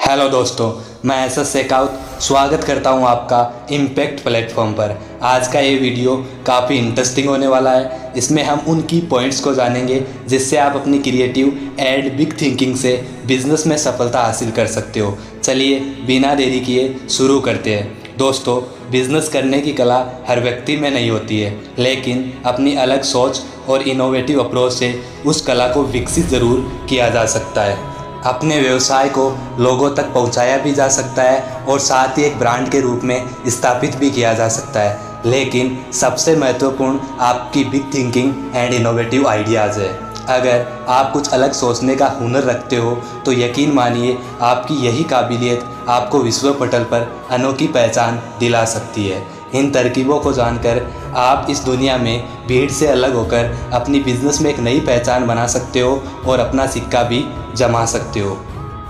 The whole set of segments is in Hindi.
हेलो दोस्तों, मैं एसएस शेखावत स्वागत करता हूं आपका इम्पैक्ट प्लेटफॉर्म पर। आज का ये वीडियो काफ़ी इंटरेस्टिंग होने वाला है। इसमें हम उन की पॉइंट्स को जानेंगे जिससे आप अपनी क्रिएटिव एंड बिग थिंकिंग से बिजनेस में सफलता हासिल कर सकते हो। चलिए बिना देरी किए शुरू करते हैं। दोस्तों, बिजनेस करने की कला हर व्यक्ति में नहीं होती है, लेकिन अपनी अलग सोच और इनोवेटिव अप्रोच से उस कला को विकसित ज़रूर किया जा सकता है। अपने व्यवसाय को लोगों तक पहुंचाया भी जा सकता है और साथ ही एक ब्रांड के रूप में स्थापित भी किया जा सकता है। लेकिन सबसे महत्वपूर्ण आपकी big thinking and innovative ideas है। अगर आप कुछ अलग सोचने का हुनर रखते हो तो यकीन मानिए आपकी यही काबिलियत आपको विश्व पटल पर अनोखी पहचान दिला सकती है। इन तरकीबों को जानकर आप इस दुनिया में भीड़ से अलग होकर अपनी बिजनेस में एक नई पहचान बना सकते हो और अपना सिक्का भी जमा सकते हो।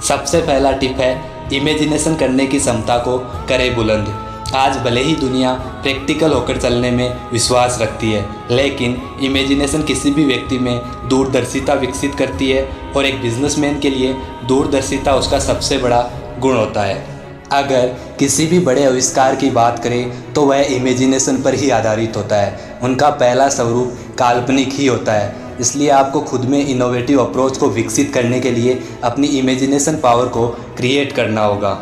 सबसे पहला टिप है, इमेजिनेशन करने की क्षमता को करें बुलंद। आज भले ही दुनिया प्रैक्टिकल होकर चलने में विश्वास रखती है, लेकिन इमेजिनेशन किसी भी व्यक्ति में दूरदर्शिता विकसित करती है और एक बिजनेसमैन के लिए दूरदर्शिता उसका सबसे बड़ा गुण होता है। अगर किसी भी बड़े आविष्कार की बात करें तो वह इमेजिनेशन पर ही आधारित होता है। उनका पहला स्वरूप काल्पनिक ही होता है। इसलिए आपको खुद में इनोवेटिव अप्रोच को विकसित करने के लिए अपनी इमेजिनेशन पावर को क्रिएट करना होगा।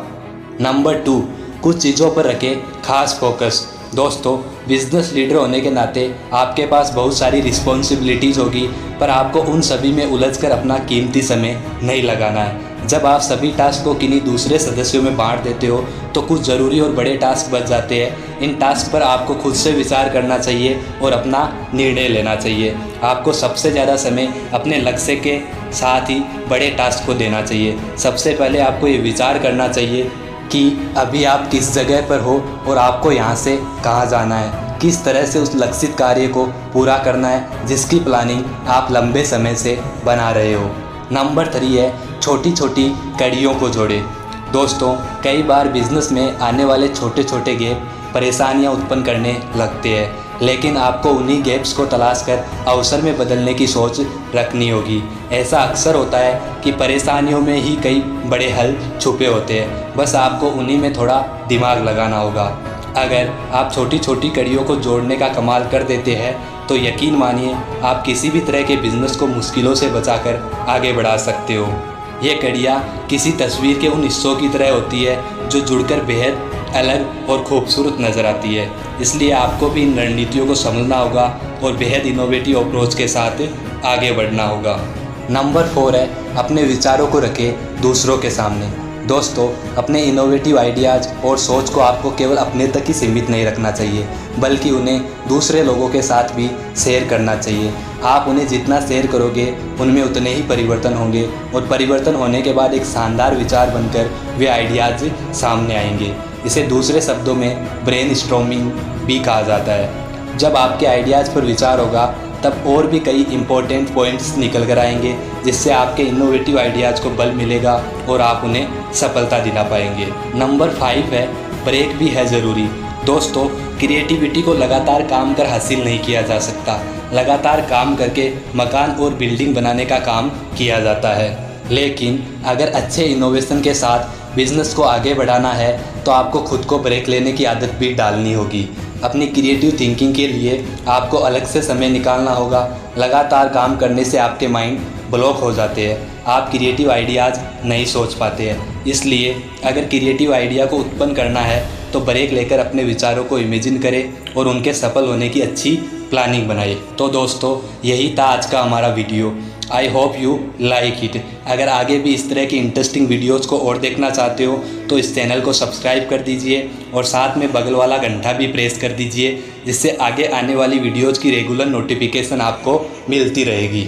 नंबर 2, कुछ चीज़ों पर रखें खास फोकस। दोस्तों, बिजनेस लीडर होने के नाते आपके पास बहुत सारी रिस्पॉन्सिबिलिटीज़ होगी, पर आपको उन सभी में उलझकर अपना कीमती समय नहीं लगाना है। जब आप सभी टास्क को किन्हीं दूसरे सदस्यों में बांट देते हो तो कुछ ज़रूरी और बड़े टास्क बच जाते हैं। इन टास्क पर आपको खुद से विचार करना चाहिए और अपना निर्णय लेना चाहिए। आपको सबसे ज़्यादा समय अपने लक्ष्य के साथ ही बड़े टास्क को देना चाहिए। सबसे पहले आपको ये विचार करना चाहिए कि अभी आप किस जगह पर हो और आपको यहाँ से कहाँ जाना है, किस तरह से उस लक्षित कार्य को पूरा करना है जिसकी प्लानिंग आप लंबे समय से बना रहे हो। नंबर 3 है, छोटी छोटी कड़ियों को जोड़ें। दोस्तों, कई बार बिजनेस में आने वाले छोटे छोटे गैप परेशानियां उत्पन्न करने लगते हैं, लेकिन आपको उन्हीं गैप्स को तलाश कर अवसर में बदलने की सोच रखनी होगी। ऐसा अक्सर होता है कि परेशानियों में ही कई बड़े हल छुपे होते हैं, बस आपको उन्हीं में थोड़ा दिमाग लगाना होगा। अगर आप छोटी छोटी कड़ियों को जोड़ने का कमाल कर देते हैं तो यकीन मानिए आप किसी भी तरह के बिजनेस को मुश्किलों से बचाकर आगे बढ़ा सकते हो। ये कड़ियाँ किसी तस्वीर के उन हिस्सों की तरह होती है जो जुड़कर बेहद अलग और खूबसूरत नज़र आती है। इसलिए आपको भी इन रणनीतियों को समझना होगा और बेहद इनोवेटिव अप्रोच के साथ आगे बढ़ना होगा। नंबर 4 है, अपने विचारों को रखें दूसरों के सामने। दोस्तों, अपने इनोवेटिव आइडियाज़ और सोच को आपको केवल अपने तक ही सीमित नहीं रखना चाहिए, बल्कि उन्हें दूसरे लोगों के साथ भी शेयर करना चाहिए। आप उन्हें जितना शेयर करोगे उनमें उतने ही परिवर्तन होंगे और परिवर्तन होने के बाद एक शानदार विचार बनकर वे आइडियाज़ सामने आएंगे। इसे दूसरे शब्दों में ब्रेनस्टॉर्मिंग भी कहा जाता है। जब आपके आइडियाज़ पर विचार होगा तब और भी कई इम्पोर्टेंट पॉइंट्स निकल कर आएंगे, जिससे आपके इनोवेटिव आइडियाज़ को बल मिलेगा और आप उन्हें सफलता दिला पाएंगे। नंबर 5 है, ब्रेक भी है ज़रूरी। दोस्तों, क्रिएटिविटी को लगातार काम कर हासिल नहीं किया जा सकता। लगातार काम करके मकान और बिल्डिंग बनाने का काम किया जाता है, लेकिन अगर अच्छे इनोवेशन के साथ बिजनेस को आगे बढ़ाना है तो आपको खुद को ब्रेक लेने की आदत भी डालनी होगी। अपनी क्रिएटिव थिंकिंग के लिए आपको अलग से समय निकालना होगा। लगातार काम करने से आपके माइंड ब्लॉक हो जाते हैं, आप क्रिएटिव आइडियाज़ नहीं सोच पाते हैं। इसलिए अगर क्रिएटिव आइडिया को उत्पन्न करना है तो ब्रेक लेकर अपने विचारों को इमेजिन करें और उनके सफल होने की अच्छी प्लानिंग बनाइए। तो दोस्तों, यही था आज का हमारा video. I hope you like it. अगर आगे भी इस तरह की इंटरेस्टिंग वीडियोज़ को और देखना चाहते हो तो इस चैनल को सब्सक्राइब कर दीजिए और साथ में बगल वाला घंटा भी प्रेस कर दीजिए, जिससे आगे आने वाली वीडियोज़ की रेगुलर नोटिफिकेशन आपको मिलती रहेगी।